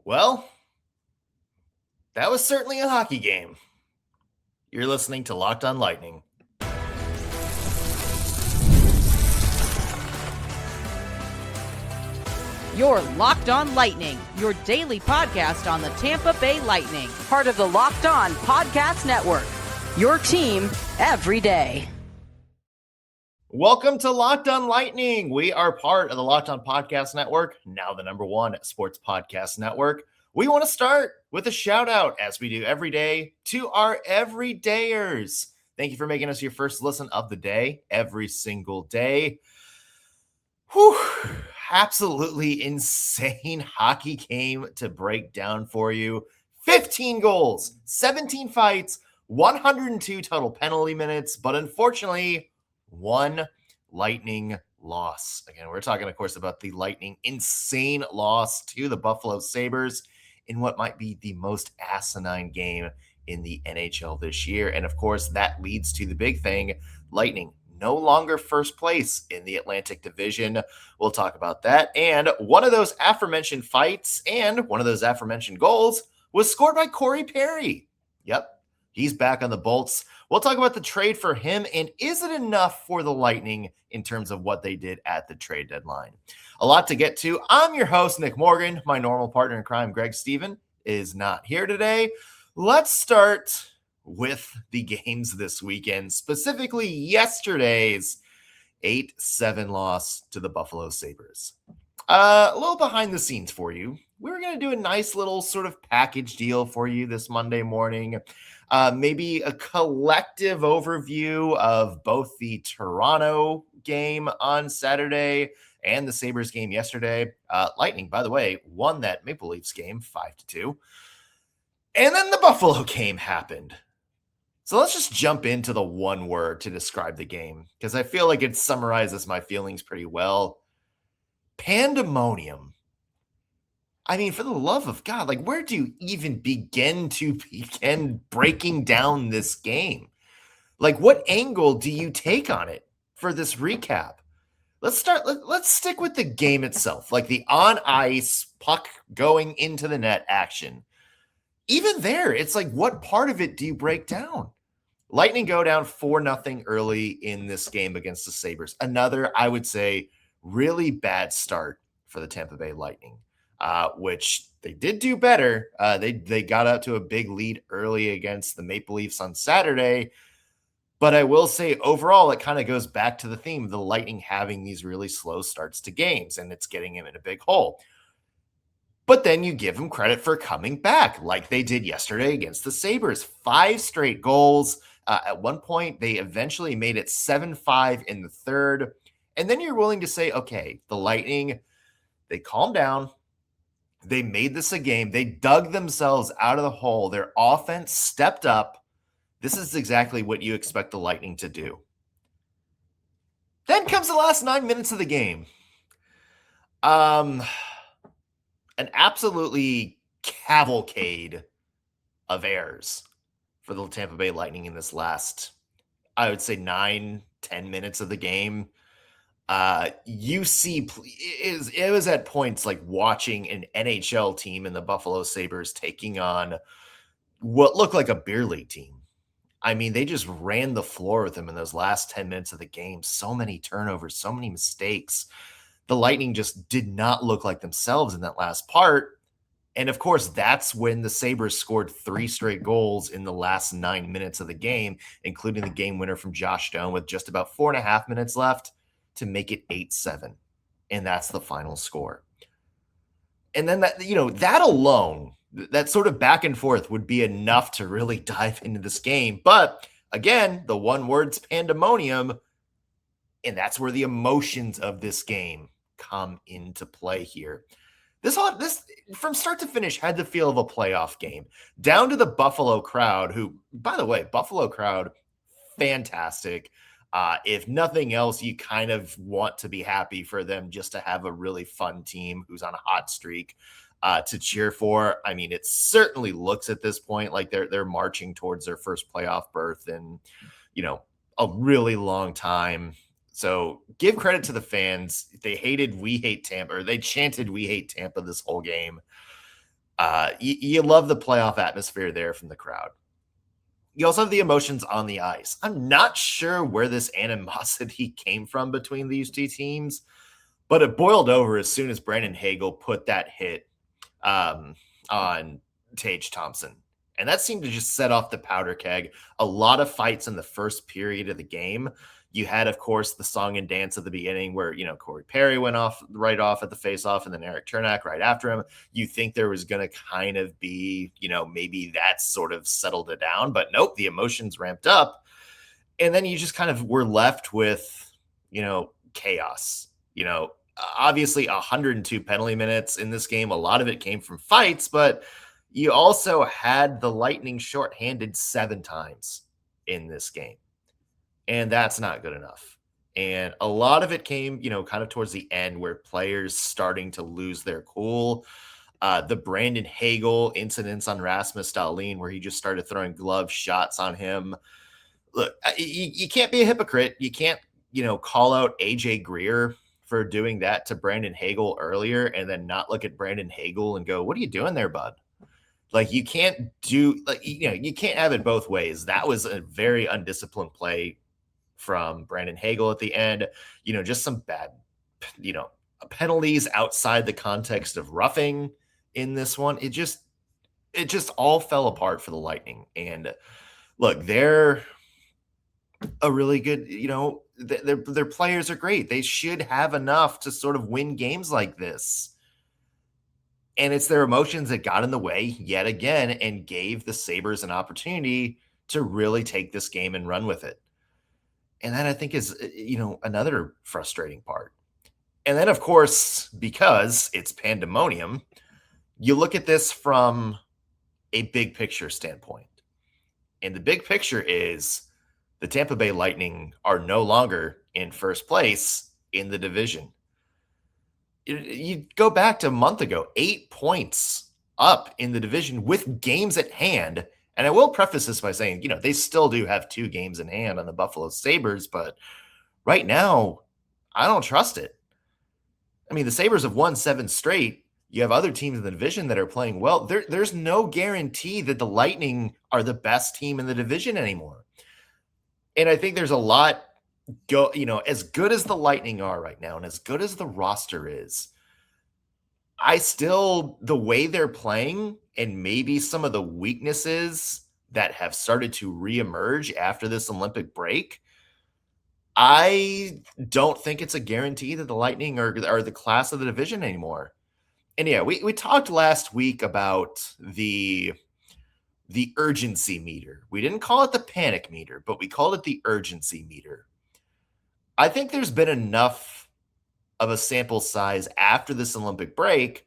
Well, that was certainly a hockey game. You're listening to Locked On Lightning. You're Locked On Lightning, your daily podcast on the Tampa Bay Lightning. Part of the Locked On Podcast Network, your team every day. Welcome to Locked On Lightning. We are part of the Locked On Podcast Network, now the #1 sports podcast network. We want to start with a shout out, as we do every day, to our everydayers. Thank you for making us your first listen of the day, every single day. Whew, absolutely insane hockey game to break down for you. 15 goals, 17 fights, 102 total penalty minutes, but unfortunately, one Lightning loss. Again, we're talking, of course, about the Lightning insane loss to the Buffalo Sabres in what might be the most asinine game in the NHL this year. And of course, that leads to the big thing. Lightning no longer first place in the Atlantic Division. We'll talk about that. And one of those aforementioned fights and one of those aforementioned goals was scored by Corey Perry. Yep, he's back on the Bolts. We'll talk about the trade for him, and is it enough for the Lightning in terms of what they did at the trade deadline? A lot to get to. I'm your host, Nick Morgan. My normal partner in crime, Greg Steven, is not here today. Let's start with the games this weekend, specifically yesterday's 8-7 loss to the Buffalo Sabres. A little behind the scenes for you. We were going to do a nice little sort of package deal for you this Monday morning. Maybe a collective overview of both the Toronto game on Saturday and the Sabres game yesterday. Lightning, by the way, won that Maple Leafs game 5-2. And then the Buffalo game happened. So let's just jump into the one word to describe the game, because I feel like it summarizes my feelings pretty well. Pandemonium. I mean, for the love of God, like, where do you even begin breaking down this game? Like, what angle do you take on it for this recap? Let's stick with the game itself, like the on ice puck going into the net action. Even there, it's like, what part of it do you break down? Lightning go down 4-0 early in this game against the Sabres. Another, I would say, really bad start for the Tampa Bay Lightning. Which they did do better. They got out to a big lead early against the Maple Leafs on Saturday. But I will say overall, it kind of goes back to the theme of the Lightning having these really slow starts to games, and it's getting him in a big hole. But then you give them credit for coming back like they did yesterday against the Sabres. 5 straight goals. At one point, they eventually made it 7-5 in the third. And then you're willing to say, okay, the Lightning, they calmed down. They made this a game. They dug themselves out of the hole. Their offense stepped up. This is exactly what you expect the Lightning to do. Then comes the last 9 minutes of the game. An absolutely cavalcade of errors for the Tampa Bay Lightning in this last, I would say, 9-10 minutes of the game. It was at points like watching an NHL team in the Buffalo Sabres taking on what looked like a beer league team. I mean, they just ran the floor with them in those last 10 minutes of the game. So many turnovers, so many mistakes. The Lightning just did not look like themselves in that last part. And of course, that's when the Sabres scored 3 straight goals in the last 9 minutes of the game, including the game winner from Josh Stone with just about 4.5 minutes left to make it 8-7. And that's the final score. And then that alone, that sort of back and forth would be enough to really dive into this game. But again, the one word's pandemonium. And that's where the emotions of this game come into play here. This from start to finish had the feel of a playoff game, down to the Buffalo crowd, who, by the way, Buffalo crowd, fantastic. If nothing else, you kind of want to be happy for them just to have a really fun team who's on a hot streak to cheer for. I mean, it certainly looks at this point like they're marching towards their first playoff berth in, a really long time. So give credit to the fans. They hated "We Hate Tampa," or they chanted "We Hate Tampa" this whole game. You love the playoff atmosphere there from the crowd. You also have the emotions on the ice. I'm not sure where this animosity came from between these two teams, but it boiled over as soon as Brandon Hagel put that hit on Tage Thompson. And that seemed to just set off the powder keg. A lot of fights in the first period of the game. You had, of course, the song and dance at the beginning where, Corey Perry went off right off at the faceoff and then Eric Chernak right after him. You think there was going to kind of be, maybe that sort of settled it down. But nope, the emotions ramped up. And then you just kind of were left with, chaos. Obviously 102 penalty minutes in this game. A lot of it came from fights, but you also had the Lightning shorthanded 7 times in this game. And that's not good enough. And a lot of it came, kind of towards the end where players starting to lose their cool. The Brandon Hagel incidents on Rasmus Dahlin where he just started throwing glove shots on him. Look, you can't be a hypocrite. You can't, call out AJ Greer for doing that to Brandon Hagel earlier and then not look at Brandon Hagel and go, what are you doing there, bud? Like you can't you can't have it both ways. That was a very undisciplined play from Brandon Hagel at the end, just some bad, penalties outside the context of roughing in this one. It just all fell apart for the Lightning. And look, they're a really good, their players are great. They should have enough to sort of win games like this. And it's their emotions that got in the way yet again and gave the Sabres an opportunity to really take this game and run with it. And that I think is, another frustrating part. And then, of course, because it's pandemonium, you look at this from a big picture standpoint. And the big picture is the Tampa Bay Lightning are no longer in first place in the division. You go back to a month ago, 8 points up in the division with games at hand. And I will preface this by saying, they still do have 2 games in hand on the Buffalo Sabres, but right now, I don't trust it. I mean, the Sabres have won 7 straight. You have other teams in the division that are playing well. There's no guarantee that the Lightning are the best team in the division anymore. And I think there's a lot as good as the Lightning are right now and as good as the roster is, the way they're playing and maybe some of the weaknesses that have started to reemerge after this Olympic break, I don't think it's a guarantee that the Lightning are the class of the division anymore. And yeah, we talked last week about the urgency meter. We didn't call it the panic meter, but we called it the urgency meter. I think there's been enough of a sample size after this Olympic break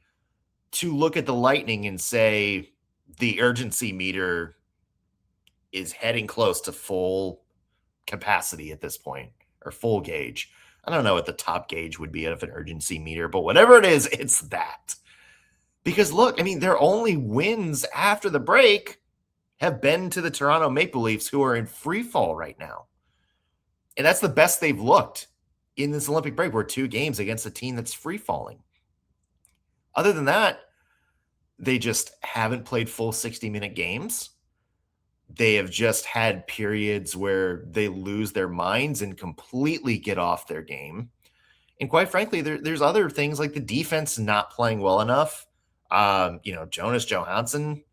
to look at the Lightning and say the urgency meter is heading close to full capacity at this point, or full gauge. I don't know what the top gauge would be of an urgency meter, but whatever it is, it's that. Because look, I mean, their only wins after the break have been to the Toronto Maple Leafs, who are in free fall right now. And that's the best they've looked in this Olympic break, were 2 games against a team that's free falling. Other than that, they just haven't played full 60-minute games. They have just had periods where they lose their minds and completely get off their game. And quite frankly, there's other things like the defense not playing well enough. Jonas Johansson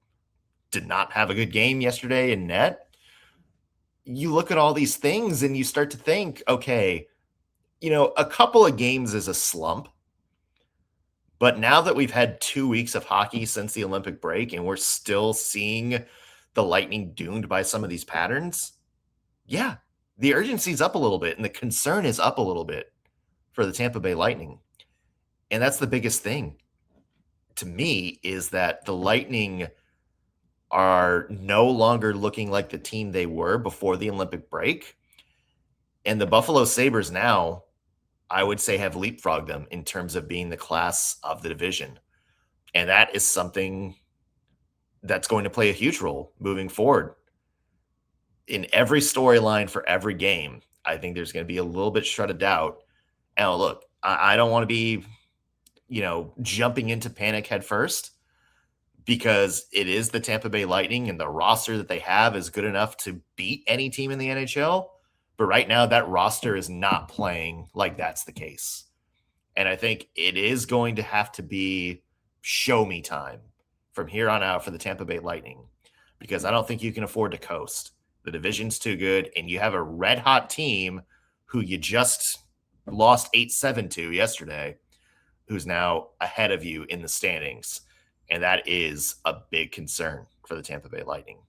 did not have a good game yesterday in net. You look at all these things and you start to think, okay, a couple of games is a slump. But now that we've had 2 weeks of hockey since the Olympic break and we're still seeing the Lightning doomed by some of these patterns, yeah, the urgency's up a little bit and the concern is up a little bit for the Tampa Bay Lightning. And that's the biggest thing to me, is that the Lightning are no longer looking like the team they were before the Olympic break. And the Buffalo Sabres now, I would say, have leapfrogged them in terms of being the class of the division. And that is something that's going to play a huge role moving forward. In every storyline for every game, I think there's going to be a little bit shred of doubt. And look, I don't want to be, jumping into panic head first, because it is the Tampa Bay Lightning and the roster that they have is good enough to beat any team in the NHL. But right now, that roster is not playing like that's the case. And I think it is going to have to be show me time from here on out for the Tampa Bay Lightning, because I don't think you can afford to coast. The division's too good, and you have a red-hot team who you just lost 8-7 to yesterday, who's now ahead of you in the standings. And that is a big concern for the Tampa Bay Lightning.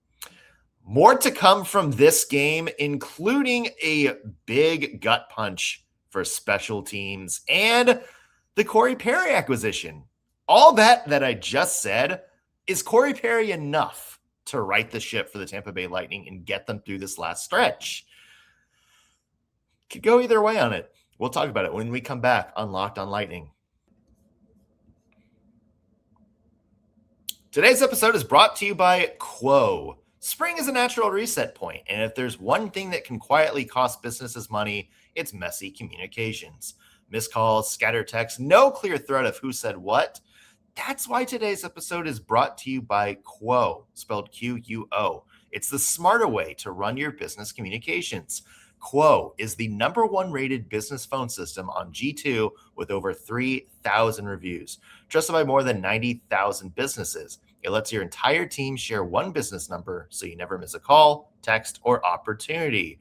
More to come from this game, including a big gut punch for special teams and the Corey Perry acquisition. All that I just said, is Corey Perry enough to right the ship for the Tampa Bay Lightning and get them through this last stretch? Could go either way on it. We'll talk about it when we come back on Locked on Lightning. Today's episode is brought to you by Quo. Spring is a natural reset point, and if there's one thing that can quietly cost businesses money, it's messy communications. Missed calls, scattered texts, no clear thread of who said what. That's why today's episode is brought to you by Quo, spelled Q-U-O. It's the smarter way to run your business communications. Quo is the #1 rated business phone system on G2 with over 3,000 reviews, trusted by more than 90,000 businesses. It lets your entire team share one business number so you never miss a call, text, or opportunity.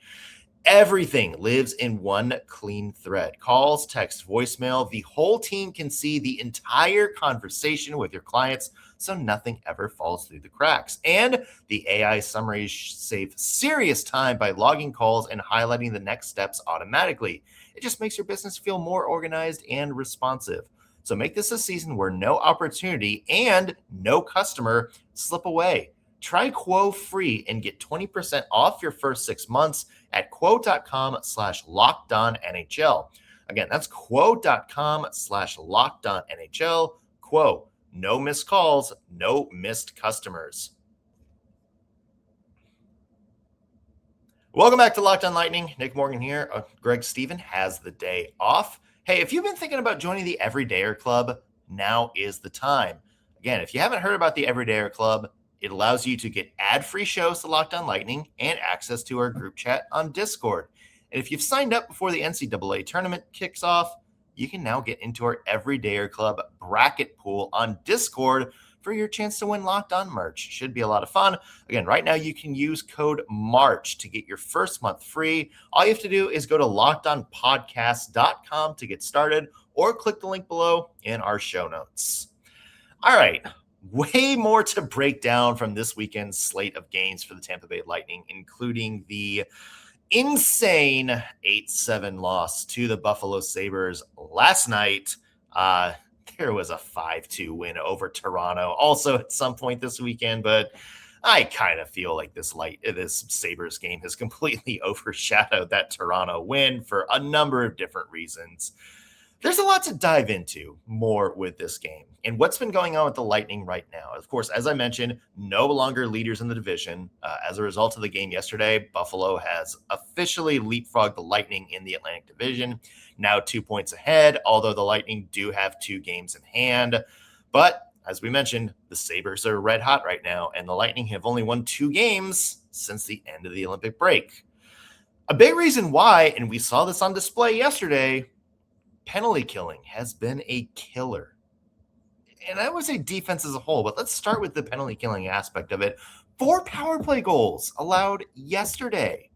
Everything lives in one clean thread. Calls, text, voicemail. The whole team can see the entire conversation with your clients so nothing ever falls through the cracks. And the AI summaries save serious time by logging calls and highlighting the next steps automatically. It just makes your business feel more organized and responsive. So make this a season where no opportunity and no customer slip away. Try Quo free and get 20% off your first 6 months at quo.com/lockedonnhl. Again, that's quo.com/lockedonnhl. Quo, no missed calls, no missed customers. Welcome back to Locked on Lightning. Nick Morgan here. Greg Stephen has the day off. Hey, if you've been thinking about joining the Everydayer Club, now is the time. Again, if you haven't heard about the Everydayer Club, it allows you to get ad-free shows to Locked on Lightning and access to our group chat on Discord. And if you've signed up before the NCAA tournament kicks off, you can now get into our Everydayer Club bracket pool on Discord for your chance to win Locked on merch. Should be a lot of fun. Again, right now you can use code MARCH to get your first month free. All you have to do is go to lockedonpodcast.com to get started, or click the link below in our show notes. All right, way more to break down from this weekend's slate of games for the Tampa Bay Lightning, including the insane 8-7 loss to the Buffalo Sabres last night. There was a 5-2 win over Toronto also at some point this weekend, but I kind of feel like this Sabres game has completely overshadowed that Toronto win for a number of different reasons. There's a lot to dive into more with this game and what's been going on with the Lightning right now. Of course, as I mentioned, no longer leaders in the division. As a result of the game yesterday, Buffalo has officially leapfrogged the Lightning in the Atlantic Division, now 2 points ahead, although the Lightning do have 2 games in hand. But as we mentioned, the Sabres are red hot right now, and the Lightning have only won 2 games since the end of the Olympic break. A big reason why, and we saw this on display yesterday, penalty killing has been a killer. And I would say defense as a whole, but let's start with the penalty killing aspect of it. 4 power play goals allowed yesterday.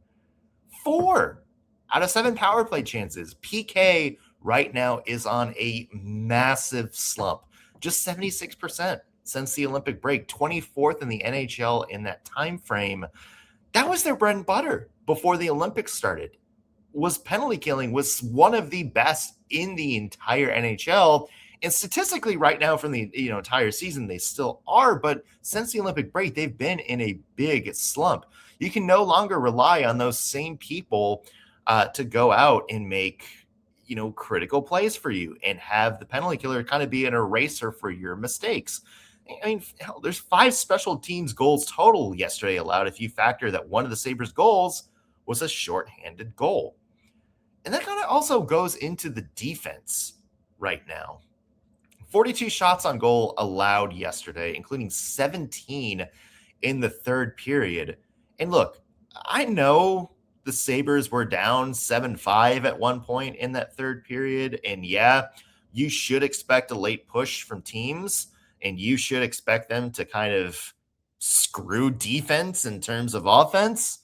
4 out of 7 power play chances. PK right now is on a massive slump. Just 76% since the Olympic break, 24th in the NHL in that time frame. That was their bread and butter before the Olympics started. Was penalty killing, was one of the best in the entire NHL. And statistically right now from the entire season, they still are. But since the Olympic break, they've been in a big slump. You can no longer rely on those same people to go out and make critical plays for you and have the penalty killer kind of be an eraser for your mistakes. I mean, hell, there's 5 special teams goals total yesterday allowed if you factor that one of the Sabres goals was a shorthanded goal. And that kind of also goes into the defense right now. 42 shots on goal allowed yesterday, including 17 in the third period. And look, I know the Sabres were down 7-5 at one point in that third period. And yeah, you should expect a late push from teams, and you should expect them to kind of screw defense in terms of offense.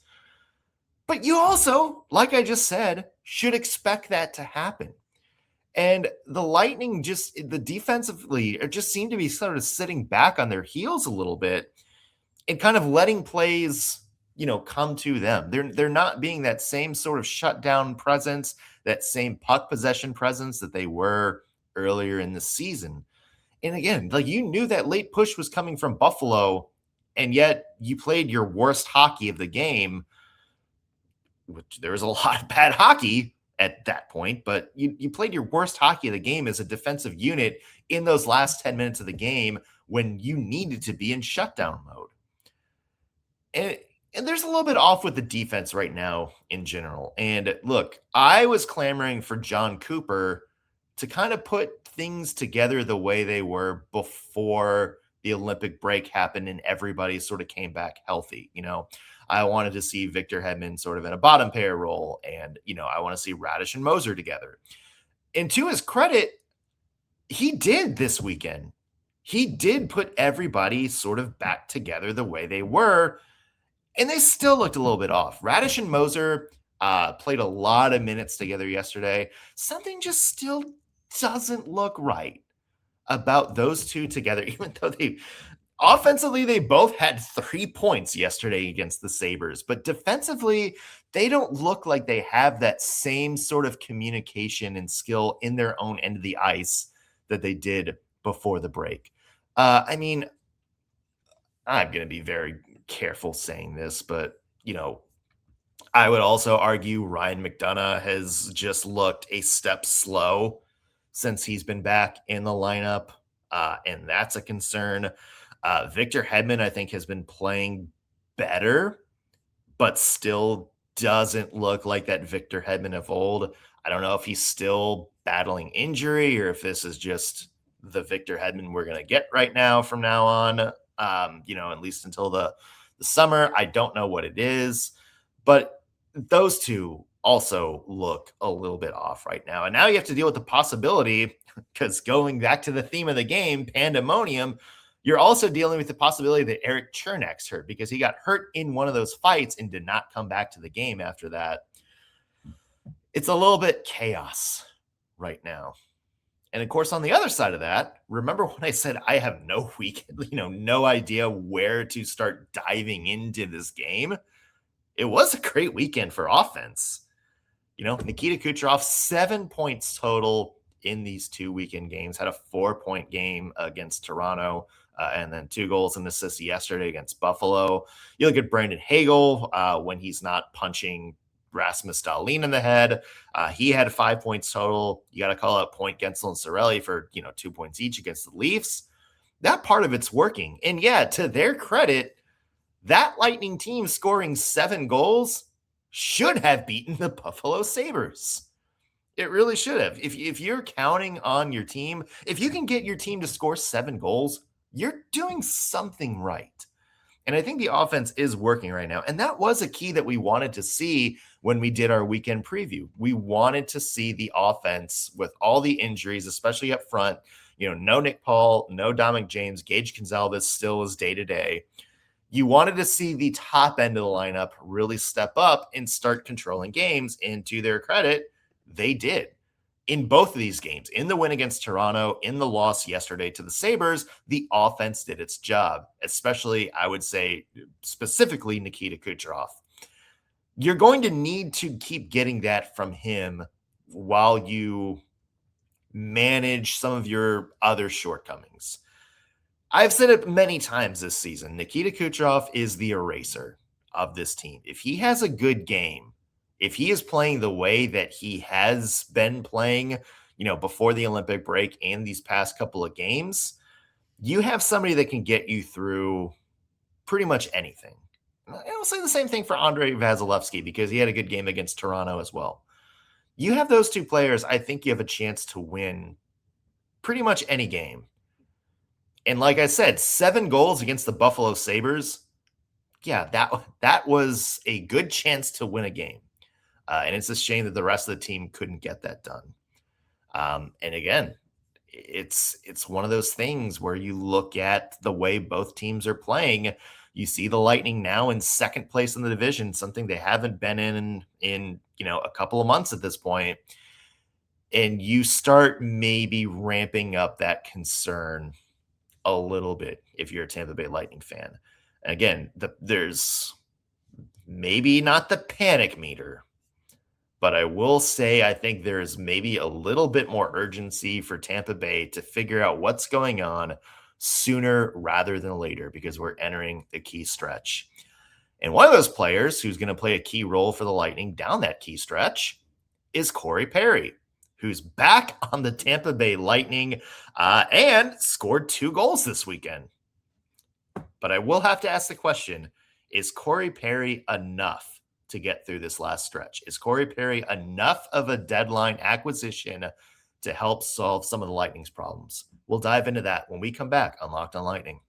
But you also, like I just said, should expect that to happen. And the Lightning the defensively just seem to be sort of sitting back on their heels a little bit and kind of letting plays, come to them. They're not being that same sort of shutdown presence, that same puck possession presence that they were earlier in the season. And again, like, you knew that late push was coming from Buffalo, and yet you played your worst hockey of the game, which there was a lot of bad hockey at that point, but you played your worst hockey of the game as a defensive unit in those last 10 minutes of the game when you needed to be in shutdown mode. And there's a little bit off with the defense right now in general. And look, I was clamoring for Jon Cooper to kind of put things together the way they were before the Olympic break happened and everybody sort of came back healthy. I wanted to see Victor Hedman sort of in a bottom pair role, and, I want to see Radish and Moser together. And to his credit, he did this weekend. He did put everybody sort of back together the way they were, and they still looked a little bit off. Radish and Moser played a lot of minutes together yesterday. Something just still doesn't look right about those two together, even though offensively, they both had 3 points yesterday against the Sabres, but defensively, they don't look like they have that same sort of communication and skill in their own end of the ice that they did before the break. I'm going to be very careful saying this, but, I would also argue Ryan McDonagh has just looked a step slow since he's been back in the lineup, and that's a concern. Victor Hedman, I think, has been playing better, but still doesn't look like that Victor Hedman of old. I don't know if he's still battling injury or if this is just the Victor Hedman we're going to get right now from now on, at least until the summer. I don't know what it is, but those two also look a little bit off right now. And now you have to deal with the possibility, because going back to the theme of the game, pandemonium, you're also dealing with the possibility that Eric Chernak's hurt, because he got hurt in one of those fights and did not come back to the game after that. It's a little bit chaos right now. And of course, on the other side of that, remember when I said I have no no idea where to start diving into this game? It was a great weekend for offense. Nikita Kucherov, 7 points total in these 2 weekend games, had a 4-point game against Toronto, and then 2 goals and assists yesterday against Buffalo. You look at Brandon Hagel when he's not punching Rasmus Dahlin in the head. He had 5 points total. You got to call out Point, Gensel, and Cirelli for 2 points each against the Leafs. That part of it's working. And yeah, to their credit, that Lightning team scoring 7 goals should have beaten the Buffalo Sabres. It really should have. If you're counting on your team, if you can get your team to score 7 goals, you're doing something right. And I think the offense is working right now. And that was a key that we wanted to see when we did our weekend preview. We wanted to see the offense with all the injuries, especially up front. No Nick Paul, no Dominic James, Gage Gonzalez still is day-to-day. You wanted to see the top end of the lineup really step up and start controlling games. And to their credit, they did. In both of these games, in the win against Toronto, in the loss yesterday to the Sabres, the offense did its job, especially, I would say, specifically Nikita Kucherov. You're going to need to keep getting that from him while you manage some of your other shortcomings. I've said it many times this season. Nikita Kucherov is the eraser of this team. If he has a good game, if he is playing the way that he has been playing, before the Olympic break and these past couple of games, you have somebody that can get you through pretty much anything. I'll say the same thing for Andrei Vasilevskiy, because he had a good game against Toronto as well. You have those two players, I think you have a chance to win pretty much any game. And like I said, 7 goals against the Buffalo Sabres. Yeah, that was a good chance to win a game. And it's a shame that the rest of the team couldn't get that done. And again, it's one of those things where you look at the way both teams are playing. You see the Lightning now in second place in the division, something they haven't been in a couple of months at this point. And you start maybe ramping up that concern a little bit if you're a Tampa Bay Lightning fan. Again, there's maybe not the panic meter, but I will say I think there's maybe a little bit more urgency for Tampa Bay to figure out what's going on sooner rather than later, because we're entering the key stretch. And one of those players who's going to play a key role for the Lightning down that key stretch is Corey Perry, who's back on the Tampa Bay Lightning and scored 2 goals this weekend. But I will have to ask the question, is Corey Perry enough to get through this last stretch? Is Corey Perry enough of a deadline acquisition to help solve some of the Lightning's problems? We'll dive into that when we come back on Locked on Lightning.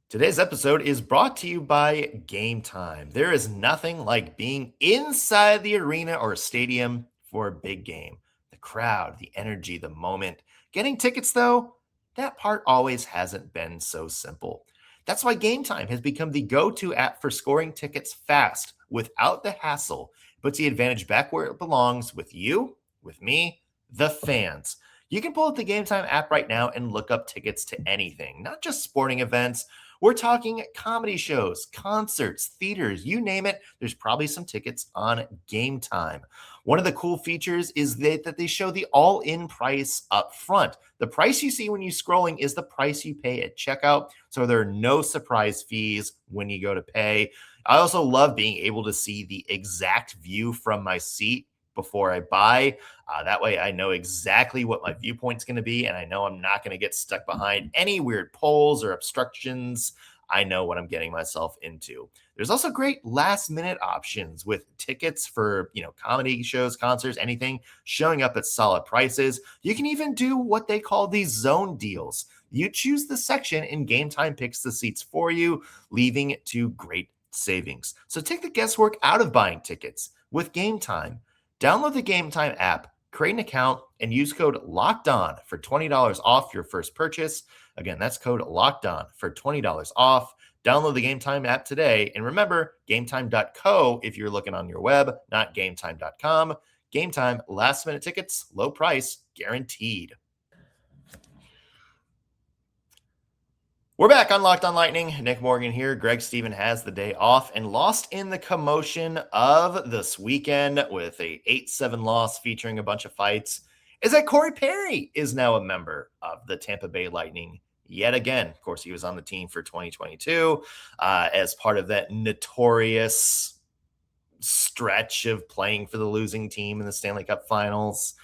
Today's episode is brought to you by Game Time. There is nothing like being inside the arena or stadium for a big game. The crowd, the energy, the moment. Getting tickets, though, that part always hasn't been so simple. That's why Game Time has become the go-to app for scoring tickets fast, without the hassle. It puts the advantage back where it belongs, with you, with me, the fans. You can pull up the Game Time app right now and look up tickets to anything, not just sporting events. We're talking comedy shows, concerts, theaters, you name it. There's probably some tickets on Game Time. One of the cool features is that they show the all-in price up front. The price you see when you're scrolling is the price you pay at checkout, so there are no surprise fees when you go to pay. I also love being able to see the exact view from my seat before I buy. That way I know exactly what my viewpoint's going to be, and I know I'm not going to get stuck behind any weird poles or obstructions. I know what I'm getting myself into. There's also great last-minute options with tickets for, comedy shows, concerts, anything, showing up at solid prices. You can even do what they call these zone deals. You choose the section and Game Time picks the seats for you, leaving to great savings. So take the guesswork out of buying tickets with Game Time. Download the Game Time app, create an account, and use code LOCKEDON for $20 off your first purchase. Again, that's code LOCKEDON for $20 off. Download the Game Time app today. And remember, GameTime.co if you're looking on your web, not GameTime.com. Game Time, last-minute tickets, low price, guaranteed. We're back on Locked on Lightning. Nick Morgan here. Greg Stephen has the day off and lost in the commotion of this weekend with a 8-7 loss featuring a bunch of fights is that Corey Perry is now a member of the Tampa Bay Lightning yet again. Of course, he was on the team for 2022 as part of that notorious stretch of playing for the losing team in the Stanley Cup Finals.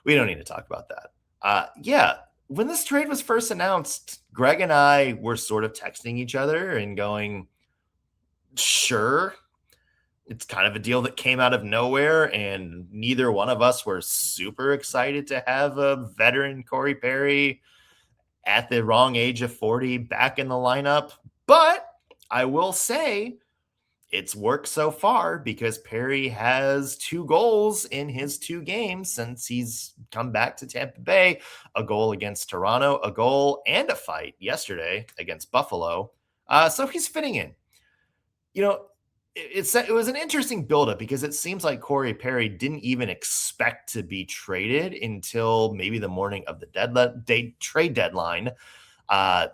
We don't need to talk about that. When this trade was first announced, Greg and I were sort of texting each other and going, sure, it's kind of a deal that came out of nowhere, and neither one of us were super excited to have a veteran Corey Perry at the wrong age of 40 back in the lineup. But I will say it's worked so far because Perry has 2 goals in his 2 games since he's come back to Tampa Bay. A goal against Toronto, a goal and a fight yesterday against Buffalo. So he's fitting in. It was an interesting buildup because it seems like Corey Perry didn't even expect to be traded until maybe the morning of the trade deadline.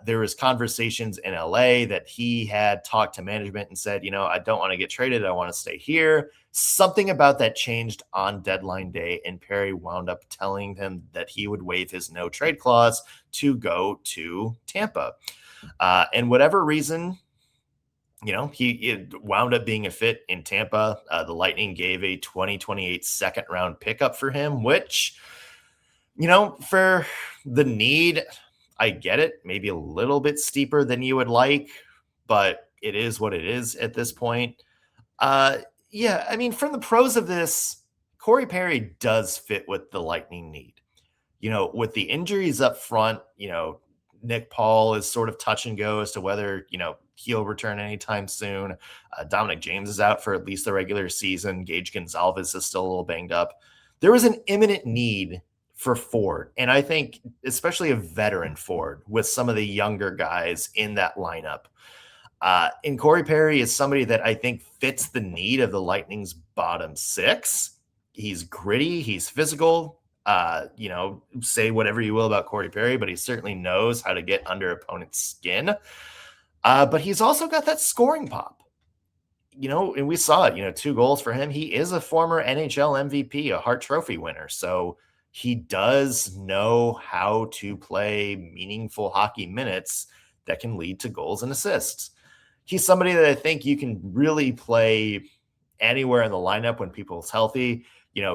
There was conversations in LA that he had talked to management and said, I don't want to get traded. I want to stay here. Something about that changed on deadline day, and Perry wound up telling him that he would waive his no trade clause to go to Tampa. And whatever reason, he wound up being a fit in Tampa. The Lightning gave a 2028 second round pickup for him, which, for the need, I get it, maybe a little bit steeper than you would like, but it is what it is at this point. From the pros of this, Corey Perry does fit what the Lightning need. With the injuries up front, Nick Paul is sort of touch and go as to whether, he'll return anytime soon. Dominic James is out for at least the regular season. Gage Gonzalez is still a little banged up. There was an imminent need for forward, and I think especially a veteran forward with some of the younger guys in that lineup. And Corey Perry is somebody that I think fits the need of the Lightning's bottom six. He's gritty. He's physical. Say whatever you will about Corey Perry, but he certainly knows how to get under opponent's skin. But he's also got that scoring pop. And we saw it, 2 goals for him. He is a former NHL MVP, a Hart Trophy winner. So he does know how to play meaningful hockey minutes that can lead to goals and assists. He's somebody that I think you can really play anywhere in the lineup when people's healthy.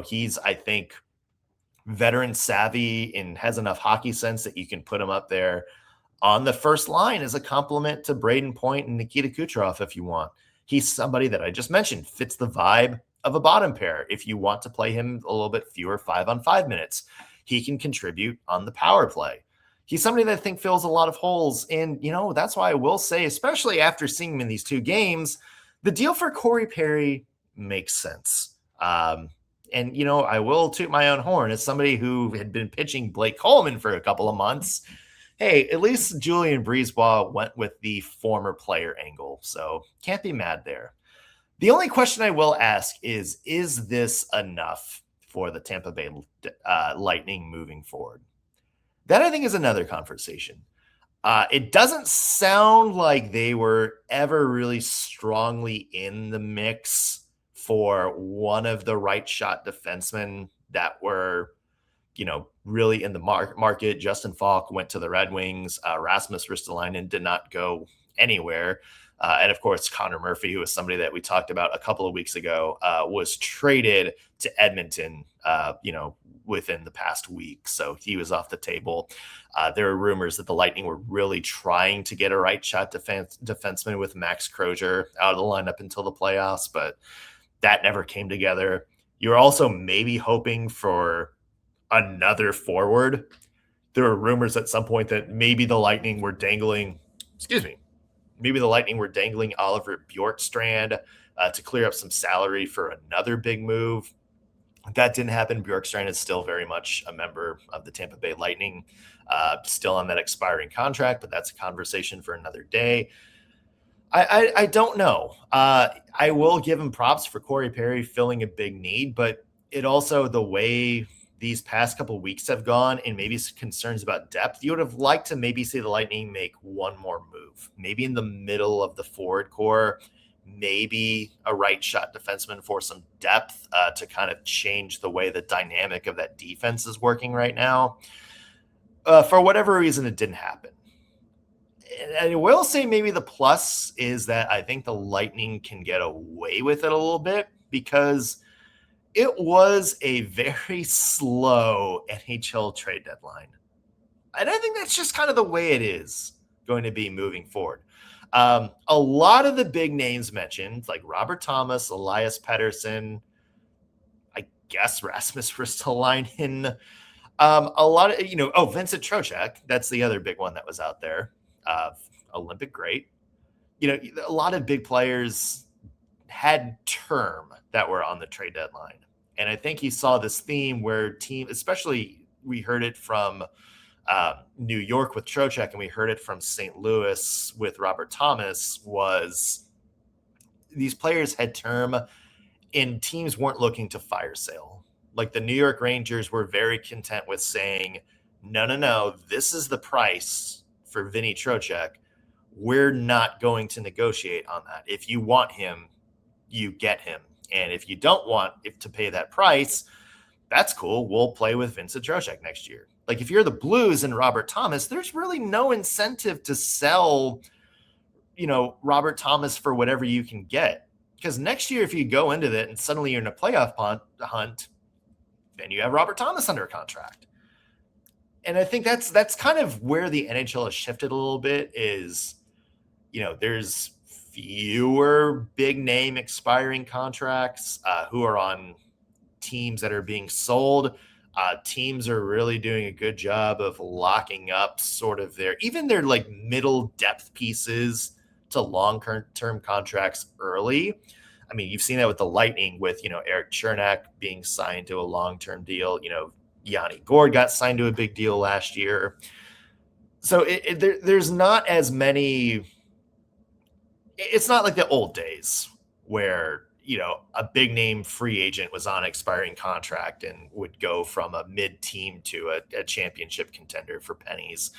He's, I think, veteran savvy and has enough hockey sense that you can put him up there on the first line as a compliment to Brayden Point and Nikita Kucherov if you want. He's somebody that I just mentioned fits the vibe of a bottom pair. If you want to play him a little bit fewer 5-on-5 minutes, he can contribute on the power play. He's somebody that I think fills a lot of holes. And, that's why I will say, especially after seeing him in these 2 games, the deal for Corey Perry makes sense. And, I will toot my own horn as somebody who had been pitching Blake Coleman for a couple of months. Hey, at least Julian Brisebois went with the former player angle, so can't be mad there. The only question I will ask is this enough for the Tampa Bay Lightning moving forward? That, I think, is another conversation. It doesn't sound like they were ever really strongly in the mix for one of the right shot defensemen that were, really in the market. Justin Falk went to the Red Wings. Rasmus Ristolainen did not go anywhere. And of course, Connor Murphy, who was somebody that we talked about a couple of weeks ago, was traded to Edmonton, within the past week. So he was off the table. There were rumors that the Lightning were really trying to get a right shot defenseman with Max Crozier out of the lineup until the playoffs, but that never came together. You're also maybe hoping for another forward. There were rumors at some point that maybe the Lightning were dangling Oliver Bjorkstrand to clear up some salary for another big move. That didn't happen. Bjorkstrand is still very much a member of the Tampa Bay Lightning, still on that expiring contract, but that's a conversation for another day. I don't know. I will give him props for Corey Perry filling a big need, but it also, the way these past couple of weeks have gone and maybe some concerns about depth, you would have liked to maybe see the Lightning make one more move, maybe in the middle of the forward core, maybe a right shot defenseman for some depth to kind of change the way the dynamic of that defense is working right now. For whatever reason, it didn't happen. And I will say maybe the plus is that I think the Lightning can get away with it a little bit because it was a very slow NHL trade deadline. And I think that's just kind of the way it is going to be moving forward. A lot of the big names mentioned, like Robert Thomas, Elias Pettersson, I guess Rasmus Ristolainen, a lot of, Vincent Trocheck, that's the other big one that was out there, Olympic great. A lot of big players had term that were on the trade deadline. And I think he saw this theme where especially we heard it from New York with Trocheck, and we heard it from St. Louis with Robert Thomas, was these players had term and teams weren't looking to fire sale. Like the New York Rangers were very content with saying, no, this is the price for Vinny Trocheck. We're not going to negotiate on that. If you want him, you get him. And if you don't want to pay that price, that's cool. We'll play with Vincent Trocheck next year. Like if you're the Blues and Robert Thomas, there's really no incentive to sell, Robert Thomas for whatever you can get. Because next year, if you go into that and suddenly you're in a playoff hunt, then you have Robert Thomas under contract. And I think that's kind of where the NHL has shifted a little bit is, there's fewer big name expiring contracts who are on teams that are being sold, teams are really doing a good job of locking up sort of even their like middle depth pieces to long-term contracts early. I mean, you've seen that with the Lightning with, Eric Chernak being signed to a long-term deal. Yanni Gourde got signed to a big deal last year. So there's not as many. It's not like the old days where, a big name free agent was on expiring contract and would go from a mid team to a championship contender for pennies.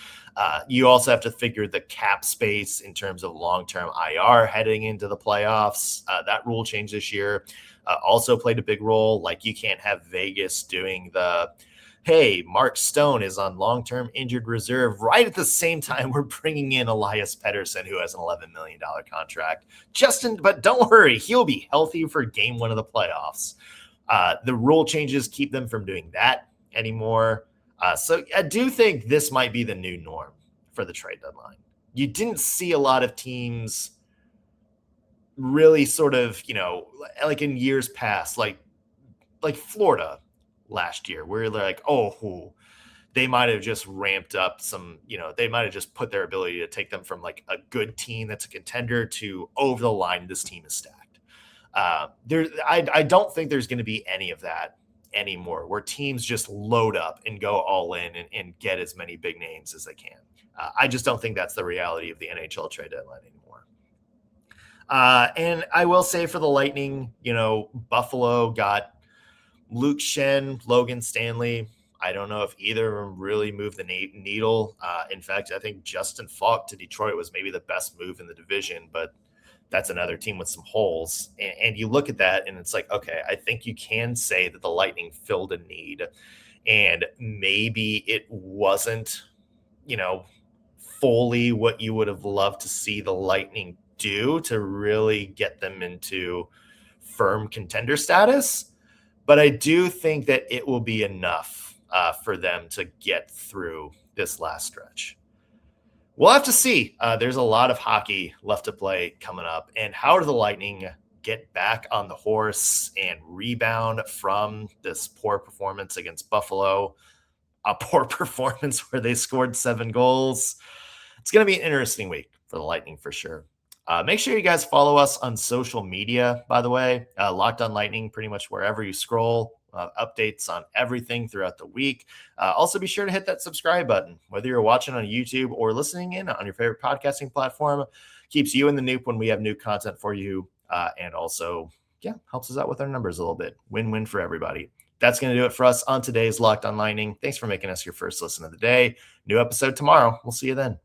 You also have to figure the cap space in terms of long-term IR heading into the playoffs. That rule change this year also played a big role. Like, you can't have Vegas doing hey, Mark Stone is on long-term injured reserve right at the same time we're bringing in Elias Pettersson, who has an $11 million contract. But don't worry, he'll be healthy for game 1 of the playoffs. The rule changes keep them from doing that anymore. So I do think this might be the new norm for the trade deadline. You didn't see a lot of teams really sort of, like in years past, like Florida last year, where they're like, they might have just ramped up some, they might have just put their ability to take them from like a good team that's a contender to over the line, this team is stacked. I don't think there's going to be any of that anymore, where teams just load up and go all in and get as many big names as they can. I just don't think that's the reality of the NHL trade deadline anymore. And I will say for the Lightning, Buffalo got Luke Schenn, Logan Stanley. I don't know if either of them really moved the needle. In fact, I think Justin Falk to Detroit was maybe the best move in the division, but that's another team with some holes. And you look at that and it's like, okay, I think you can say that the Lightning filled a need, and maybe it wasn't, fully what you would have loved to see the Lightning do to really get them into firm contender status. But I do think that it will be enough for them to get through this last stretch. We'll have to see. There's a lot of hockey left to play coming up. And how do the Lightning get back on the horse and rebound from this poor performance against Buffalo? A poor performance where they scored 7 goals. It's going to be an interesting week for the Lightning for sure. Make sure you guys follow us on social media, by the way. Locked on Lightning, pretty much wherever you scroll. Updates on everything throughout the week. Also, be sure to hit that subscribe button, whether you're watching on YouTube or listening in on your favorite podcasting platform. Keeps you in the loop when we have new content for you. And also, helps us out with our numbers a little bit. Win-win for everybody. That's going to do it for us on today's Locked on Lightning. Thanks for making us your first listen of the day. New episode tomorrow. We'll see you then.